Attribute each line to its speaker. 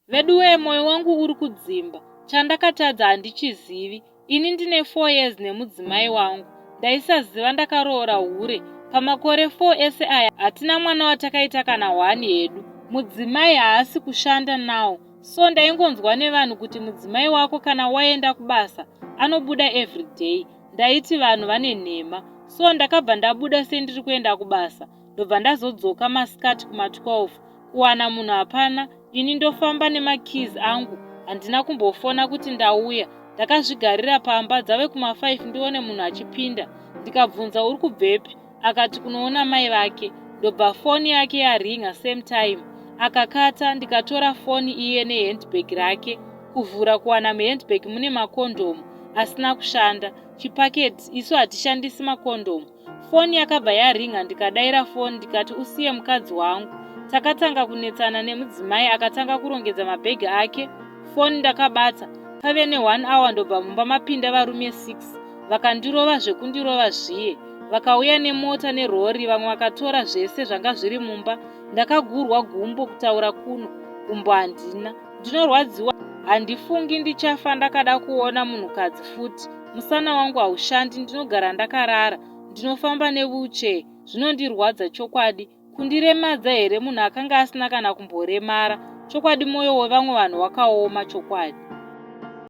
Speaker 1: Veduwe, moyo wangu uri kudzimba. Chandakatadza handichizivi. Ini ndine 4 years nemudzimai wangu. Ndaisaziva ndakaroora hure. Pamakore 4 ese aya hatina mwana watakaita kana 1 hedu. Mudzimai haasi kushanda nawo. So ndaingonzwa nevanhu kuti mudzimai wako kana waenda kubasa anobuda everyday. Ndaiti vanhu vane nhema. So ndakabva ndabuda sendiri kuenda kubasa. Ndobva ndazodzoka masikati kuma12. Kuwana munhu hapana. Ini ndofamba nemakeys angu. Handina kumbofona kuti ndauya. Ndakazvigarira pamba dzave kuma5 ndione munhu achipinda. Ndikabvunza uri kubvepi? Akati kunoona mai vake. Ndobva foni yake yaringa same time. Akakata. Ndikatora foni iye nehandbag rake. Kuvhura kuwana muhandbag mune makondomu asina kushanda. Chipaketi isu hatishandisi makondomu. Foni yakabva yaringa. Ndikadaira foni ndikati usiye mukadzi wangu. Takatanga kunetsana nemudzimai akatanga kurongedza mabhegi ake. Foni ndakabata. Pave ne1 hour ndobva mumba mapinda varume 6. Vakandirova zvekundirova zviye. Vakauya nemota nerori, vamwe vakatora zvese zvanga zviri mumba. Ndakagurwa gumbo kutaura kuno. Gumbo handina. Ndinorwadziwa. Handifungi ndichafa ndakada kuona munhukadzi futi. Musana wangu haushandi, ndinogara ndakarara. Ndinofamba nevuche. Zvinondirwadza chokwadi. Kundiremadza here munhu akanga asina kana kumboremara. Chokwadi moyo wevamwe vanhu wakaoma chokwadi.